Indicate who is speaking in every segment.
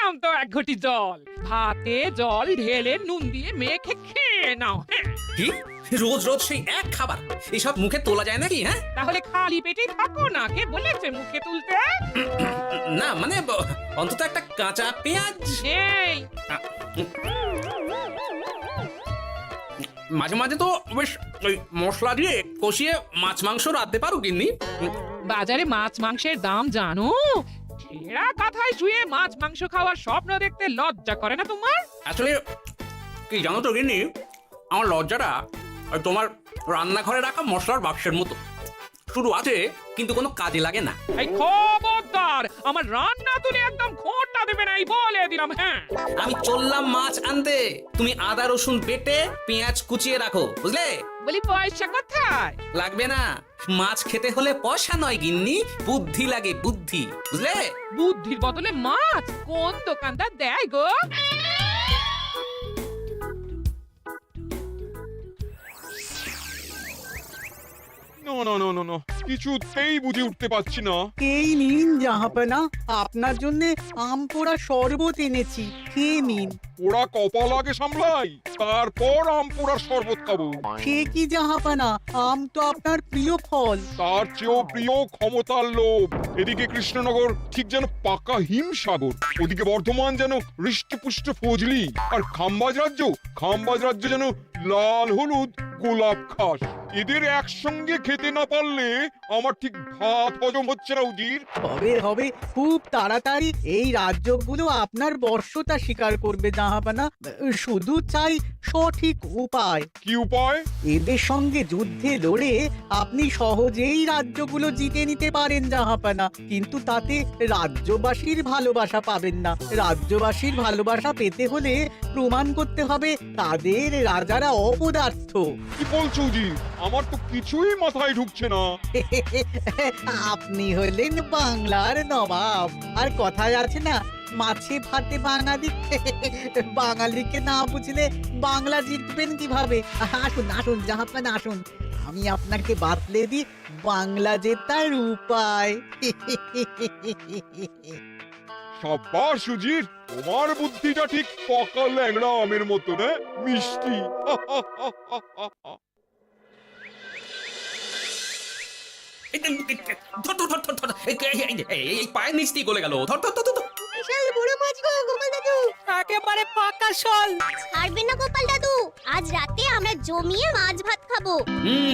Speaker 1: নাও তো এক ঘটি জল, ভাতে জল ঢেলে নুন দিয়ে মেখে খেয়ে নাও। হ্যাঁ,
Speaker 2: কি রোজ রোজ সেই এক খাবার, এসব মুখে তোলা যায় নাকি? হ্যাঁ,
Speaker 1: তাহলে খালি পেটেই থাকো না, কে বলেছে মুখে তুলতে?
Speaker 2: না মানে অন্তত একটা কাঁচা পেঁয়াজ।
Speaker 1: এই
Speaker 2: মাঝে মাঝে তো বেশ ওই মশলা দিয়ে কষিয়ে মাছ মাংস রাঁধতে পারো গিন্নি।
Speaker 1: বাজারে মাছ মাংসের দাম জানো? ছেঁড়া কাঁথায় শুয়ে মাছ মাংস খাওয়ার স্বপ্ন দেখতে লজ্জা করে না তোমার?
Speaker 2: আসলে কি জানো তো গিন্নি, আমার লজ্জাটা ওই তোমার রান্নাঘরে রাখা মশলার বাক্সের মতো, শুধু আছে কিন্তু কোনো কাজে লাগে না।
Speaker 1: এই খবরদার, আমার রান্না তুলে একদম খোঁটা দেবে না, এই বলে দিলাম। হ্যাঁ,
Speaker 2: আমি চললাম মাছ আনতে, তুমি আদা রসুন বেটে পেঁয়াজ কুচিয়ে রাখো, বুঝলে?
Speaker 1: বলি পয়সা কোথায়?
Speaker 2: লাগবে না, মাছ খেতে হলে পয়সা নয় গিন্নি, বুদ্ধি লাগে, বুদ্ধি, বুঝলে?
Speaker 1: বুদ্ধির বদলে মাছ কোন দোকানদার দেয় গো?
Speaker 3: না না না না না, কিছুতেই বুঝে উঠতে পারছি না।
Speaker 4: এই নিন জাহাপানা, আপনার জন্য আম পোড়া শরবত এনেছি, খেয়ে নিন।
Speaker 3: ওরা কপাল আগে সামলাই, তারপর আম পোড়ার শরবত খাবো।
Speaker 4: সে কি জাহাপানা, আম তো আপনার প্রিয় ফল।
Speaker 3: তার চেয়েও প্রিয় ক্ষমতার লোভ। এদিকে কৃষ্ণনগর ঠিক যেন পাকা হিমসাগর, ওদিকে বর্ধমান যেন হৃষ্টপুষ্ট ফজলি, আর খাম্বাজ রাজ্য যেন লাল হলুদ গোলাপ ঘাস। এদের একসঙ্গে খেতে না পারলে আমার ঠিক ভাত হজম হচ্ছে না উজির।
Speaker 4: হবে হবে, খুব তাড়াতাড়ি এই রাজ্যগুলো আপনার বর্ষতা স্বীকার করবে জাহাপানা। শুধু চাই সঠিক উপায়।
Speaker 3: কি উপায়?
Speaker 4: এদের সঙ্গে যুদ্ধে লড়ে আপনি সহজেই রাজ্যগুলো জিতে নিতে পারেন জাহাপানা, কিন্তু তাতে রাজ্যবাসীর ভালোবাসা পাবেন না। রাজ্যবাসীর ভালোবাসা পেতে হলে প্রমাণ করতে হবে তাদের রাজারা অপদার্থ।
Speaker 3: কি বলছো উজির? আমার তো কিছুই মাথায় ঢুকছে না।
Speaker 4: আপনি হলেন বাংলার নবাব, আর কথায় আছে না, মাছে ভাতে বাঙালি। বাঙালিকে না বুঝলে বাংলা জিতবেন কিভাবে? আসুন আসুন জাহাপানা, আসুন, আমি আপনাকে বাতলে দিই বাংলা জেতার উপায়।
Speaker 3: সাব্বাস উজির, তোমার বুদ্ধিটা ঠিক পাকা ল্যাংড়া আমের মতো না, মিষ্টি।
Speaker 2: ধর ধর ধর ধর ধর, এই পায়ের নিচ দিয়ে গলে গেল, ধর ধর ধর ধর।
Speaker 5: বিশাল বড় মাছ গো গোপাল দাদু।
Speaker 4: একেবারে পাকা শোল।
Speaker 5: ছাড়বেন না গোপাল দাদু, আজ রাতে আমরা জমিয়ে মাছ ভাত খাবো।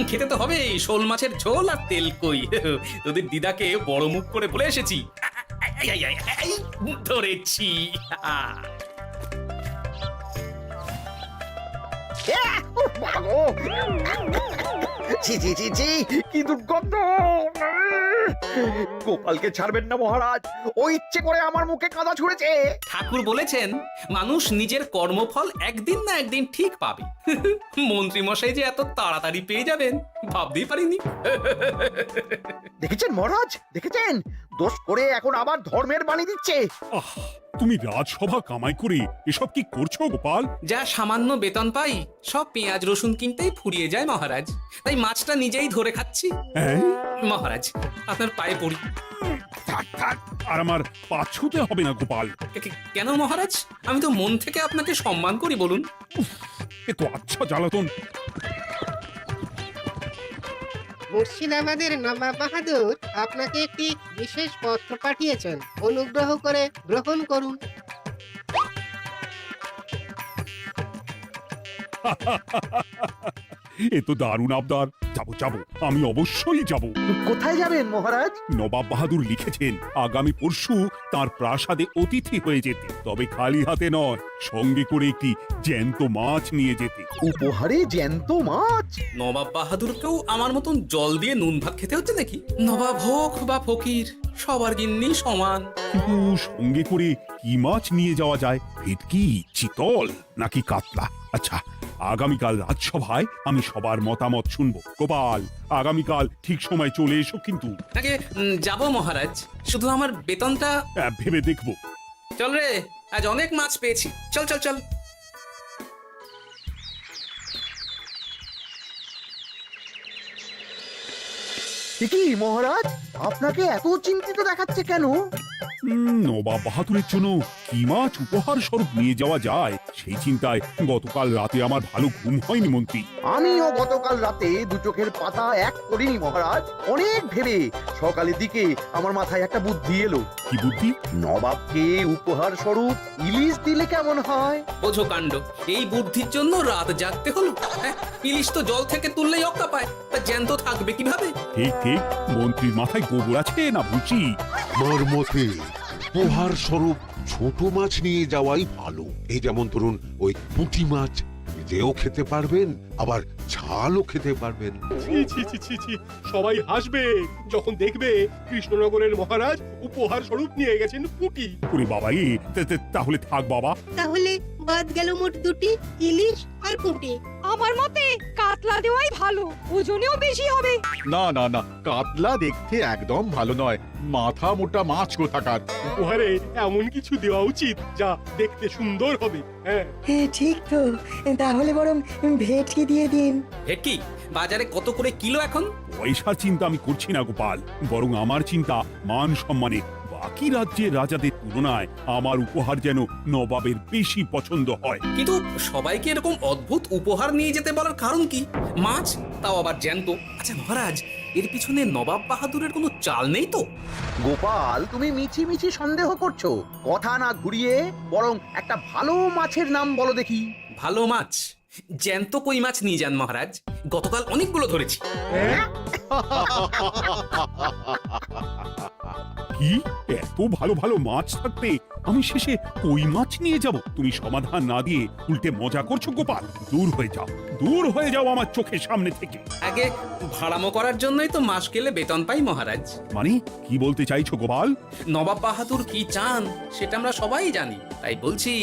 Speaker 2: খেতে তো হবে শোল মাছের ঝোল আর তেল কই। তোদের দিদাকে বড় মুখ করে বলে এসেছি, এই, ধরেছি।
Speaker 6: ছি ছি ছি ছি, কি দুর্গন্ধ! গোপালকে ছাড়বেন না মহারাজ, ও ইচ্ছে করে আমার মুখে কাদা ছুঁড়েছে।
Speaker 2: ঠাকুর বলেছেন মানুষ নিজের কর্মফল একদিন না একদিন ঠিক পাবে। মন্ত্রী মশাই যে এত তাড়াতাড়ি পেয়ে যাবেন ভাবতেই পারিনি।
Speaker 6: দেখেছেন মহারাজ, দেখেছেন? দোষ করে এখন আবার ধর্মের বাণী দিচ্ছে।
Speaker 7: আহ, তুমি রাজসভা কামাই করে এসব কি করছো গোপাল?
Speaker 2: যা সামান্য বেতন পাই সব পেঁয়াজ রসুন কিনতেই ফুরিয়ে যায় মহারাজ, তাই মাছটা নিজেই ধরে খাচ্ছি।
Speaker 7: হ্যাঁ,
Speaker 2: মহারাজ আপনার পায়ে পড়ি।
Speaker 7: থাক থাক, আর আমার পা ছুঁতে হবে না গোপাল।
Speaker 2: কেন মহারাজ? আমি তো মন থেকে আপনাকে সম্মান করি, বলুন।
Speaker 7: এ তো আচ্ছা জ্বালাতন।
Speaker 8: মুর্শিদাবাদের নবাব বাহাদুর আপনাকে একটি বিশেষ পত্র পাঠিয়েছেন, অনুগ্রহ করে গ্রহণ করুন।
Speaker 7: এ তো দারুণ আবদার। যাবো যাবো, আমি অবশ্যই যাব।
Speaker 6: কোথায় যাবেন মহারাজ?
Speaker 7: নবাব বাহাদুর লিখেছেন আগামী পরশু তার প্রাসাদে অতিথি হয়ে যেতে, তবে খালি হাতে নয়, সঙ্গে করে একটি জ্যান্ত মাছ নিয়ে যেতে।
Speaker 6: উপহারে জ্যান্ত মাছ?
Speaker 2: নবাব বাহাদুরকেও আমার মতন জল দিয়ে নুন ভাত খেতে হচ্ছে নাকি? নবাব হোক বা ফকির, সবার গিন্নি সমান।
Speaker 7: কিন্তু সঙ্গে করে কি মাছ নিয়ে যাওয়া যায়? ভেটকি, চিতল নাকি কাতলা? আচ্ছা, আগামীকাল রাজসভায় আমি সবার মতামত শুনবো। গোপাল, আগামীকাল ঠিক সময় চলে এসো কিন্তু।
Speaker 2: আগে যাব মহারাজ, শুধু আমার বেতনটা
Speaker 7: ভেবে দেখবো।
Speaker 2: চল রে, আজ অনেক মাছ পেয়েছি, চল চল চল।
Speaker 6: কি মহারাজ, আপনাকে এত চিন্তিত দেখাচ্ছে কেন?
Speaker 7: নবাব বাহাদুরের জন্য কি মাছ উপহার স্বরূপ নিয়ে যাওয়া যায় সেই চিন্তায় গতকাল রাতে আমার ভালো ঘুম হয়নি মন্ত্রী।
Speaker 6: আমিও গতকাল রাতে দু চোখের পাতা এক করিনি মহারাজ, অনেক ভেবে সকালের দিকে আমার মাথায় একটা বুদ্ধি এলো।
Speaker 7: কি বুদ্ধি?
Speaker 6: নবাবকে উপহার স্বরূপ ইলিশ দিলে কেমন হয়?
Speaker 2: বোঝো কাণ্ড, এই বুদ্ধির জন্য রাত জাগতে হলো। হ্যাঁ, ইলিশ তো জল থেকে তুললেই অক্কা পায়, তা জ্যান্ত থাকবে কিভাবে?
Speaker 7: ঠিক ঠিক, মন্ত্রীর মাথায় গোবর আছে না ভুসি?
Speaker 9: আমার মতে উপহার স্বরূপ ছোট মাছ নিয়ে যাওয়াই ভালো। এই যেমন ধরুন ওই পুঁটি মাছ, নিজেও খেতে পারবেন আবার ঝালও খেতে পারবেন।
Speaker 10: ছি ছি ছি ছি ছি, সবাই হাসবে যখন দেখবে কৃষ্ণনগরের মহারাজ উপহার স্বরূপ নিয়ে গেছেন পুঁটি।
Speaker 7: ওরে বাবা, তাহলে থাক বাবা।
Speaker 8: তাহলে বাদ গেল মোট দুটি, ইলিশ আর পুঁটি।
Speaker 11: আমার মতে কাতলা দেওয়াই ভালো, ওজনেও বেশি হবে।
Speaker 12: না না না, কাতলা দেখতে একদম ভালো নয়, মাথা মোটা মাছ কোথাকার।
Speaker 10: উপহারে এমন কিছু দেওয়া উচিত যা দেখতে সুন্দর হবে। হ্যাঁ,
Speaker 11: ঠিক তো, তাহলে বরং ভেটকি দিয়ে দিন।
Speaker 2: ভেটকি বাজারে কত করে কিলো এখন?
Speaker 7: পয়সার চিন্তা আমি করছি না গোপাল, বরং আমার চিন্তা মান সম্মানের। বাকি রাজ্যের রাজাদের তুলনায় আমার উপহার যেন নবাবের বেশি পছন্দ হয়।
Speaker 2: কিন্তু সবাইকে এরকম অদ্ভুত উপহার নিয়ে যেতে বলার কারণ কি? মাছ, তাও আবার জ্যান্ত। আচ্ছা মহারাজ, এর পিছনে নবাব বাহাদুরের কোনো চাল নেই তো?
Speaker 6: গোপাল, তুমি মিছি মিছি সন্দেহ করছো। কথা না ঘুরিয়ে বরং একটা ভালো মাছের নাম বলো দেখি।
Speaker 2: ভালো মাছ? জ্যান্ত কই মাছ নিয়ে যান মহারাজ, গতকাল অনেকগুলো ধরেছি।
Speaker 7: কি, এত ভালো ভালো মাছ থাকতে আমি শেষে কই মাছ নিয়ে যাব? তুমি সমাধান না দিয়ে উল্টে মজা করছো গোপাল। দূর হয়ে যাও, দূর হয়ে যাও আমার চোখের সামনে থেকে।
Speaker 2: আগে ভাড়ামো করার জন্যই তো মাস গেলে বেতন পাই মহারাজ।
Speaker 7: মানে কি বলতে চাইছো গোপাল?
Speaker 2: নবাব বাহাদুর কি চান সেটা আমরা সবাই জানি, তাই বলছি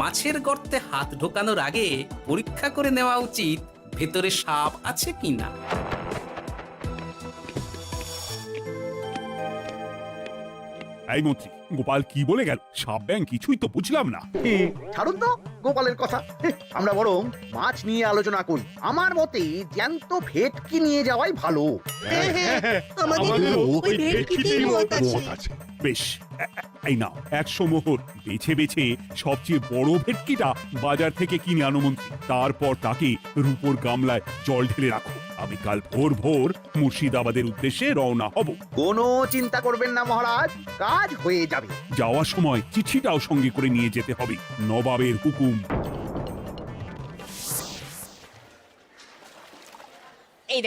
Speaker 2: মাছের গর্তে হাত ঢোকানোর আগে পরীক্ষা করে নেওয়া উচিত ভেতরে সাপ আছে কিনা।
Speaker 7: এই মন্ত্রী, গোপাল কি বলে গেল? সাপ ব্যাং কিছুই তো বুঝলাম না।
Speaker 6: ছাড়ুন তো গোপালের কথা, আমরা বরং মাছ নিয়ে আলোচনা করি। আমার মতে জ্যান্ত ভেটকি নিয়ে যাওয়াই ভালো।
Speaker 10: আমাদেরও ওই ভেটকিতেই মত
Speaker 9: আছে।
Speaker 7: বেশ, এই নাও 100 মোহর। বেছে বেছে সবচেয়ে বড় ভেটকিটা বাজার থেকে কিনে আনো মন্ত্রী। তারপর তাকে রূপোর গামলায় জল ঢেলে রাখো। আমি কাল ভোর ভোর মুর্শিদাবাদের উদ্দেশ্যে রওনা হব।
Speaker 6: কোনো চিন্তা করবেন না মহারাজ, কাজ হয়ে যাবে।
Speaker 7: যাওয়ার সময় চিঠিটাও সঙ্গে করে নিয়ে যেতে হবে, নবাবের হুকুম।
Speaker 11: এই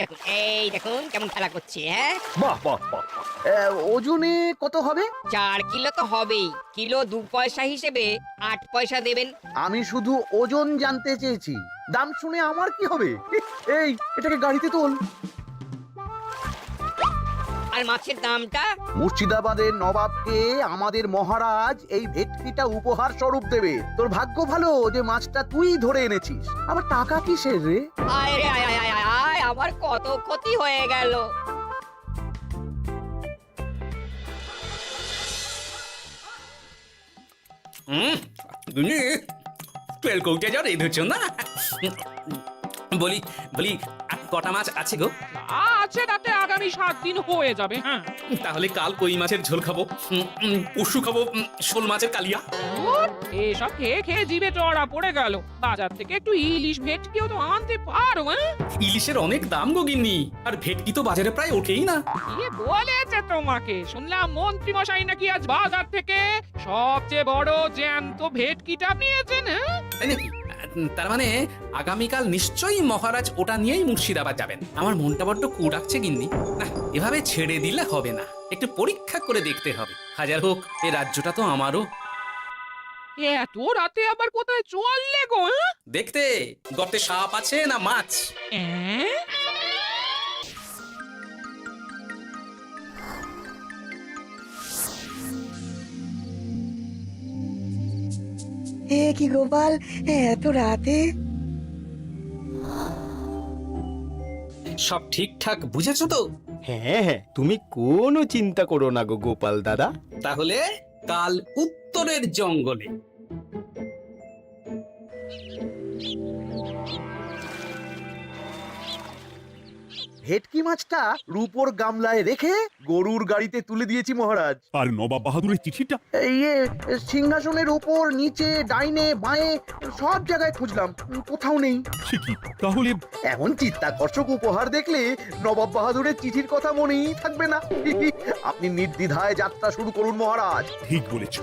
Speaker 11: দেখুন কেমন খেলা করছে। হ্যাঁ,
Speaker 6: বাহ বাহ বাহ। ওজনে কত হবে?
Speaker 11: 4 কিলো তো হবেই। কিলো 2 পয়সা হিসেবে 8 পয়সা দেবেন।
Speaker 6: আমি শুধু ওজন জানতে চেয়েছি, দাম শুনে আমার কি হবে? এই, এটাকে গাড়িতে তোল।
Speaker 11: আর মাছের দামটা?
Speaker 6: মুর্শিদাবাদের নবাবকে আমাদের মহারাজ এই ভেটকিটা উপহার স্বরূপ দেবে। তোর ভাগ্য ভালো যে মাছটা তুই ধরে এনেছিস। আবার টাকা কিসের রে?
Speaker 11: আয় রে আয় আয় আয় আয়, আমার কত ক্ষতি হয়ে গেল।
Speaker 2: তুমি তেল কৌটে যা রেঁধেছ না? বলি বলি আর কটা মাছ আছে গো?
Speaker 1: আছে তাতে আগামী 7 দিন হয়ে যাবে। হ্যাঁ,
Speaker 2: তাহলে কাল কই মাছের ঝোল খাবো, পরশু খাবো শোল মাছের কালিয়া।
Speaker 1: এসব খেয়ে খেয়ে জিভে চড়া পড়ে গেল। বাজার থেকে একটু ইলিশ ভেটকিও তো আনতে পারো। হ্যাঁ,
Speaker 2: ইলিশের অনেক দাম গো গিন্নি, আর ভেটকি তো বাজারে প্রায় ওঠেই না।
Speaker 1: কি বলেছে তোমাকে? শুনলাম মন্ত্রী মশাই নাকি আজ বাজার থেকে সবচেয়ে বড় জ্যান্ত ভেটকিটা নিয়েছেন। হ্যাঁ,
Speaker 2: তাই নাকি? তার মানে আগামীকাল নিশ্চয়ই মহারাজ ওটা নিয়েই মুর্শিদাবাদ যাবেন। আমার মনটা বড্ড কু ডাকছে গিন্নি। না, এভাবে ছেড়ে দিলে হবে না, একটু পরীক্ষা করে দেখতে হবে। হাজার হোক এ রাজ্যটা তো আমারও।
Speaker 1: এত রাতে আবার কোথায় চললে গো? হ্যাঁ?
Speaker 2: দেখতে গর্তে সাপ আছে না মাছ।
Speaker 1: হ্যাঁ?
Speaker 11: কি গোপাল, এত রাতে?
Speaker 2: সব ঠিকঠাক বুঝেছো তো?
Speaker 6: হ্যাঁ হ্যাঁ, তুমি কোনো চিন্তা করো না গো গোপাল দাদা।
Speaker 2: তাহলে কাল উত্তরের জঙ্গলে।
Speaker 6: ভেটকি মাছটা রূপোর গামলায় রেখে গরুর গাড়িতে তুলে দিয়েছি মহারাজ।
Speaker 7: আর নবাব বাহাদুরের চিঠিটা?
Speaker 6: ইয়ে সিংহাসনের উপর নিচে ডাইনে বাঁয়ে সব জায়গায় খুঁজলাম, কোথাও নেই।
Speaker 7: সে কি তাহলে?
Speaker 6: এমন চিত্তাকর্ষক উপহার দেখলে নবাব বাহাদুরের চিঠির কথা মনেই থাকবে না। আপনি নির্দ্বিধায় যাত্রা শুরু করুন মহারাজ।
Speaker 7: ঠিক বলেছ।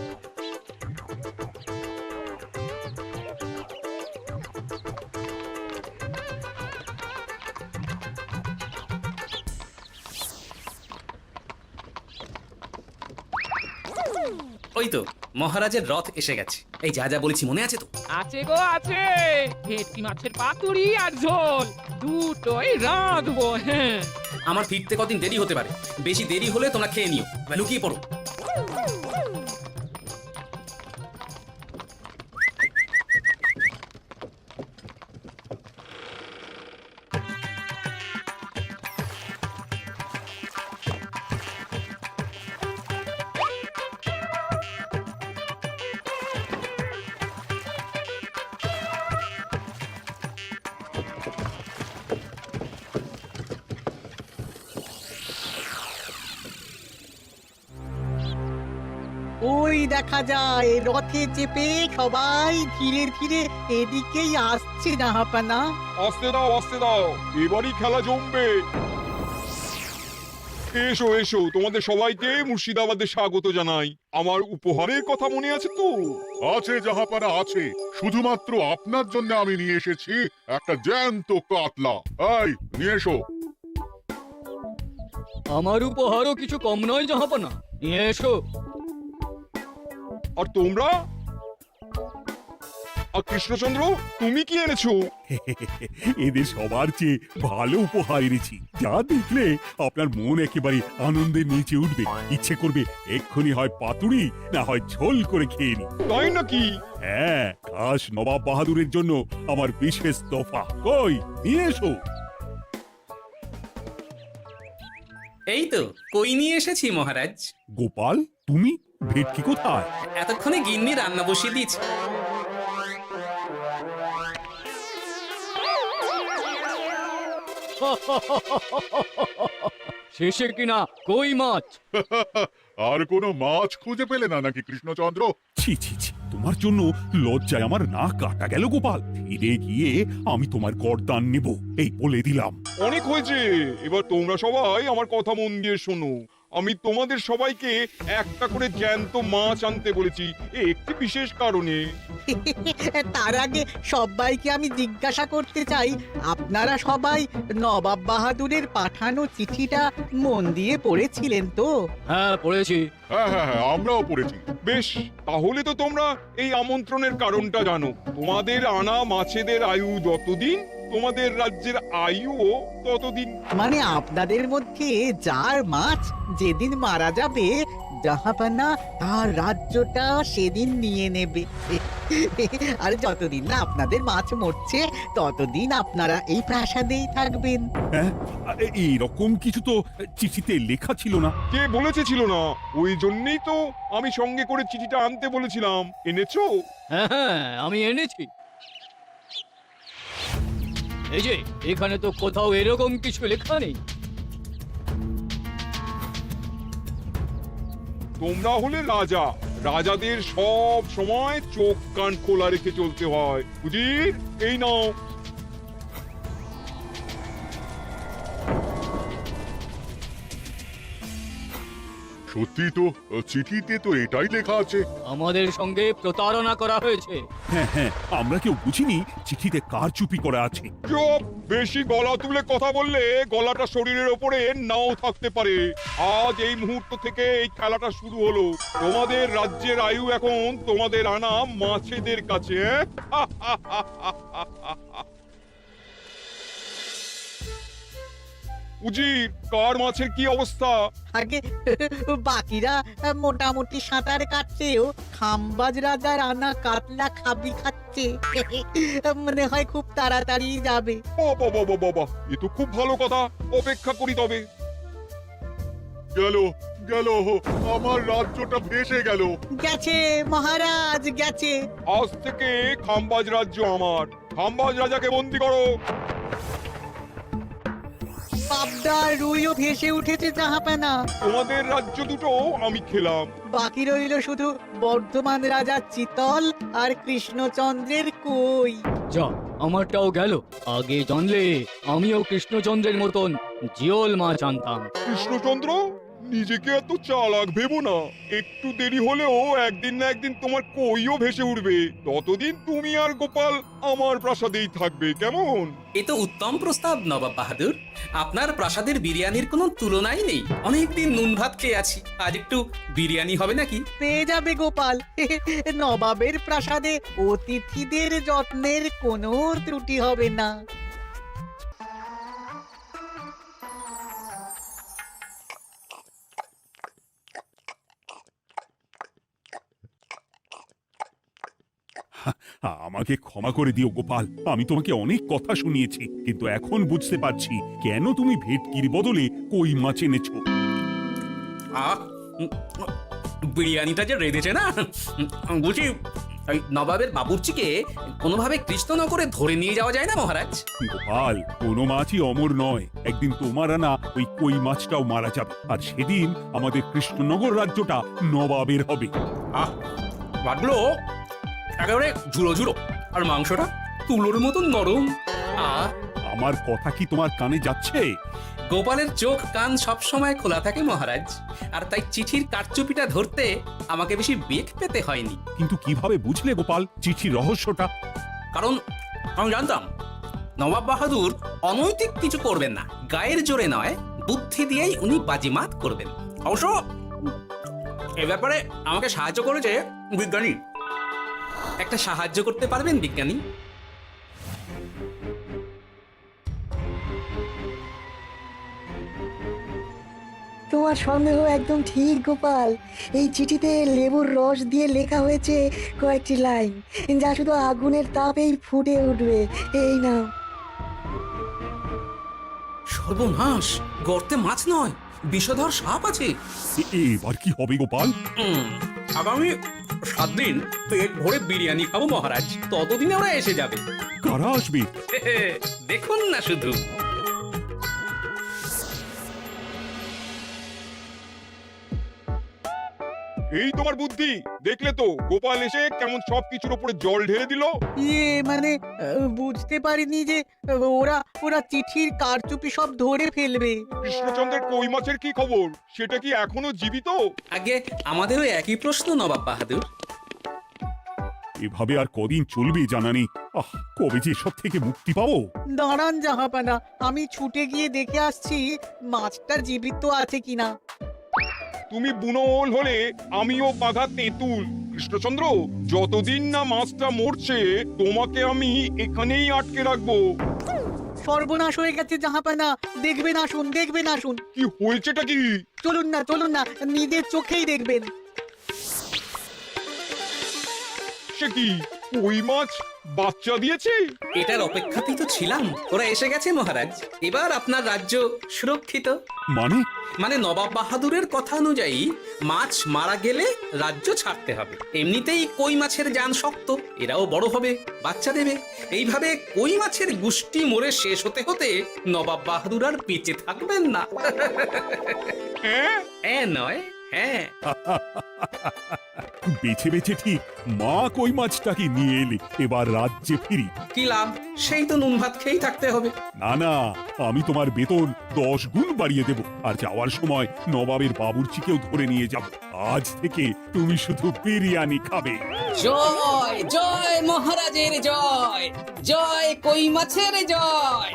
Speaker 2: ওই তো মহারাজের রথ এসে গেছে। এই যা যা বলেছি মনে আছে তো?
Speaker 1: আছে গো আছে, ভেটকি মাছের পাতুরি আর ঝোল দুটোই রাঁধবো। হ্যাঁ,
Speaker 2: আমার ফিরতে কদিন দেরি হতে পারে, বেশি দেরি হলে তোমরা খেয়ে নিও, এবার লুকিয়ে পড়ো।
Speaker 4: ওই দেখা যায় রথে চেপে সবাই ধীরে ধীরে এদিকেই আসছে জাহাপানা।
Speaker 3: আসতে দাও, এবারই খেলা জমবে। এসো এসো, তোমাদের সবাইকে মুর্শিদাবাদে স্বাগত জানাই। আমার উপহারের কথা মনে আছে তো?
Speaker 12: আছে জাহাপানা আছে, শুধুমাত্র আপনার জন্য আমি নিয়ে এসেছি একটা জ্যান্ত কাতলা। এই নিয়ে এসো।
Speaker 8: আমার উপহারও কিছু কম নয় জাহাপানা, নিয়ে এসো।
Speaker 3: আর তোমরা? আর কৃষ্ণচন্দ্র, তুমি কি এনেছো?
Speaker 7: এদের সবার চেয়ে ভালো উপহার এনেছি, যা দেখলে আপনার মন একেবারে আনন্দে নেচে উঠবে। ইচ্ছে করবে এক্ষুনি হয় পাতুরি না হয় ঝোল করে খেয়ে নি।
Speaker 3: তাই নাকি?
Speaker 7: হ্যাঁ, খাস নবাব বাহাদুরের জন্য আমার বিশেষ তোফা। কই নিয়ে এসো।
Speaker 2: এই তো কই নিয়ে এসেছি মহারাজ।
Speaker 7: গোপাল, তুমি? ভেটকি কোথায়?
Speaker 2: এতক্ষণে গিন্নি রান্না বসিয়ে দিয়েছে।
Speaker 8: শেষে কিনা কই মাছ।
Speaker 12: আর কোনো মাছ খুঁজে পেলে না নাকি কৃষ্ণচন্দ্র?
Speaker 7: ছি ছি ছি, তোমার জন্য লজ্জায় আমার না কাটা গেল গোপাল। ফিরে গিয়ে আমি তোমার গর্দান নেব, এই বলে দিলাম।
Speaker 3: অনেক হয়েছে, এবার তোমরা সবাই আমার কথা মন দিয়ে শোনো। আমি তোমাদের সবাইকে একটা করে জ্যান্ত মাছ আনতে বলেছি একটি বিশেষ কারণে।
Speaker 4: তার আগে সবাইকে আমি জিজ্ঞাসা করতে চাই, আপনারা সবাই নবাব বাহাদুরের পাঠানো চিঠিটা মন দিয়ে পড়েছিলেন তো?
Speaker 8: হ্যাঁ পড়েছি।
Speaker 12: হ্যাঁ হ্যাঁ হ্যাঁ, আমরাও পড়েছি।
Speaker 3: বেশ, তাহলে তো তোমরা এই আমন্ত্রণের কারণটা জানো। তোমাদের আনা মাছেদের আয়ু যতদিন, তোমাদের রাজ্যের আয়ুও ততদিন।
Speaker 4: মানে আপনাদের মধ্যে যার মাছ যেদিন মারা যাবে, জাহাপানা তার রাজ্যটা সেদিন নিয়ে নেবে। আর যতদিন না আপনাদের মাছ মরছে, ততদিন আপনারা এই প্রাসাদেই থাকবেন।
Speaker 7: হ্যাঁ, এইরকম কিছু তো চিঠিতে লেখা ছিল না।
Speaker 3: কে বলেছে ছিল না? ওই জন্যই তো আমি সঙ্গে করে চিঠিটা আনতে বলেছিলাম। এনেছো?
Speaker 8: হ্যাঁ হ্যাঁ, আমি এনেছি। এই যে এখানে তো কোথাও এরকম কিছু লেখা নেই।
Speaker 3: তোমরা হলে রাজা, রাজাদের সব সময় চোখ কান খোলা রেখে চলতে হয়। বুঝি? এই নাও।
Speaker 12: সত্যি তো, চিঠিতে তো এটাই লেখা আছে।
Speaker 8: আমাদের সঙ্গে প্রতারণা করা হয়েছে।
Speaker 7: হ্যাঁ হ্যাঁ, আমরা কেউ বুঝিনি চিঠিতে কারচুপি করা আছে।
Speaker 3: চুপ! বেশি গলা তুলে কথা বললে গলাটা শরীরের ওপরে নাও থাকতে পারে। আজ এই মুহূর্ত থেকে এই খেলাটা শুরু হলো। তোমাদের রাজ্যের আয়ু এখন তোমাদের আনা মাছেদের কাছে। উজির, কার মাছের কি অবস্থা?
Speaker 4: আগে বাকিরা মোটামুটি সাঁতার কাটছেও, খাম্বাজ রাজার আনা কাতলা খাবি খাচ্ছে। মনে হয় খুব তাড়াতাড়ি যাবে।
Speaker 3: বাবা বাবা বাবা, এ তো খুব ভালো কথা। অপেক্ষা করি তবে।
Speaker 12: গেল গেল, আমার রাজ্যটা ভেসে গেল।
Speaker 4: গেছে মহারাজ, গেছে।
Speaker 3: আজ থেকে খাম্বাজ রাজ্য আমার। খাম্বাজ রাজাকে বন্দি করো।
Speaker 4: বাবা কাতলা আর রুইও ভেসে উঠেছে জাহাপানা।
Speaker 3: তোমাদের রাজ্য দুটো আমি খেলাম।
Speaker 4: বাকি রইল শুধু বর্ধমান রাজা চিতল আর কৃষ্ণচন্দ্রের কই।
Speaker 13: যা আমারটাও গেল। আগে জানলে আমিও কৃষ্ণচন্দ্রের মতন জিওল মাছ আনতাম।
Speaker 3: কৃষ্ণচন্দ্র, নিজেকে এত চালাক ভেবো না। একটু দেরি হলেও একদিন না একদিন তোমার কইও ভেসে উঠবে। ততদিন তুমি আর গোপাল আমার প্রাসাদেই থাকবে, কেমন?
Speaker 2: এ তো উত্তম প্রস্তাব নবাব বাহাদুর। আপনার প্রাসাদের বিরিয়ানির কোনো তুলনাই নেই। অনেকদিন নুন ভাত খেয়ে আছি, আজ একটু বিরিয়ানি হবে নাকি?
Speaker 4: পেয়ে যাবে গোপাল। নবাবের প্রাসাদে অতিথিদের যত্নের কোনো ত্রুটি হবে না।
Speaker 7: আমাকে ক্ষমা করে দিও গোপাল, আমি তোমাকে অনেক কথা শুনিয়েছি, কিন্তু এখন বুঝতে পারছি কেন তুমি ভেটকির বদলে কই মাছ এনেছো।
Speaker 2: আহ, বিরিয়ানিটা যে রেঁধেছে না, বুঝি ওই নবাবের বাবুর্চিকে কোনোভাবে কৃষ্ণনগরে ধরে নিয়ে যাওয়া যায় না মহারাজ?
Speaker 7: গোপাল, কোনো মাছই অমর নয়। একদিন তোমার আনা ওই কই মাছটাও মারা যাবে, আর সেদিন আমাদের কৃষ্ণনগর রাজ্যটা নবাবের হবে।
Speaker 2: আহ, বাটলো একেবারে ঝুড়ো ঝুড়ো, আর মাংসটা তুলোর মতন নরম। আহ,
Speaker 7: আমার কথা কি তোমার কানে যাচ্ছে?
Speaker 2: গোপালের চোখ কান সবসময় খোলা থাকে মহারাজ, আর তাই চিঠির কারচুপিটা ধরতে আমাকে বেশি বেগ পেতে হয়নি।
Speaker 7: কিন্তু কিভাবে বুঝলে গোপাল চিঠির রহস্যটা?
Speaker 2: কারণ আমি জানতাম নবাব বাহাদুর অনৈতিক কিছু করবেন না। গায়ের জোরে নয়, বুদ্ধি দিয়েই উনি বাজিমাত করবেন। অবশ্য এ ব্যাপারে আমাকে সাহায্য করেছে বিজ্ঞানী। একটা সাহায্য করতে পারবেন বিজ্ঞানী?
Speaker 14: তোমার সন্দেহ একদম ঠিক গোপাল। এই চিঠিতে লেবুর রস দিয়ে লেখা হয়েছে কয়েকটি লাইন, যা শুধু আগুনের তাপেই ফুটে উঠবে। এই নাও।
Speaker 2: সর্বনাশ, গর্তে মাছ নয়, বিষধর সাপ আছে।
Speaker 7: এবার কি হবে গোপাল?
Speaker 2: আগামী 7 দিন পেট ভরে বিরিয়ানি খাবো মহারাজ, ততদিনে ওরা এসে যাবে।
Speaker 7: কারা আসবে?
Speaker 2: দেখুন না শুধু।
Speaker 3: এই তোমার বুদ্ধি, দেখলে তো গোপাল এসে কেমন সবকিছুর উপরে জল ঢেলে দিল।
Speaker 4: মানে বুঝতে পারিনি যে ওরা ওরা চিঠির কারচুপি সব ধরে ফেলবে।
Speaker 3: কৃষ্ণচন্দ্রের কই মাছের কি খবর? সেটা কি এখনো জীবিত?
Speaker 2: আগে আমাদেরও একই প্রশ্ন নবাব বাহাদুর।
Speaker 7: এভাবে আর কদিন চলবে জানা নেই। কবে যে সব থেকে মুক্তি পাবো।
Speaker 4: দাঁড়ান জাহাপানা, আমি ছুটে গিয়ে দেখে আসছি মাছটা জীবিত আছে কিনা।
Speaker 3: তুমি বুনোল হলে আমিও বাঘা তেঁতুল। কৃষ্ণচন্দ্র, যতদিন না মাছটা মরছে তোমাকে আমি এখানেই আটকে রাখবো।
Speaker 4: সর্বনাশ হয়ে গেছে জাহাপানা, দেখবেন আসুন, দেখবেন আসুন।
Speaker 3: কি হয়েছেটা কি?
Speaker 4: চলুন না, নিজের চোখেই দেখবেন।
Speaker 3: সে কি, কই মাছ বাচ্চা দিয়েছে?
Speaker 2: এটার অপেক্ষাতেই তো ছিলাম। ওরা এসে গেছে মহারাজ, এবার আপনার রাজ্য সুরক্ষিত।
Speaker 7: মানে
Speaker 2: নবাব বাহাদুরের কথা অনুযায়ী মাছ মারা গেলে রাজ্য ছাড়তে হবে। এমনিতেই কই মাছের জান শক্ত, এরাও বড় হবে, বাচ্চা দেবে। এইভাবে কই মাছের গুষ্টি মরে শেষ হতে হতে নবাব বাহাদুর আর বেঁচে থাকবেন না। হ্যাঁ নয়, হ্যাঁ।
Speaker 7: বেছে বেছে ঠিক মা কই মাছটাকে নিয়ে এলে, এবার রাজ্যে ফিরি।
Speaker 2: কি লাভ? সেই তো নুন ভাত খেয়েই থাকতে হবে।
Speaker 7: না, আমি তোমার বেতন 10 গুণ বাড়িয়ে দেব, আর যাওয়ার সময় নবাবের বাবুর্চিকেও ধরে নিয়ে যাব। আজ থেকে তুমি শুধু বিরিয়ানি খাবে।
Speaker 11: জয় জয় মহারাজের জয়, জয় কই মাছের জয়।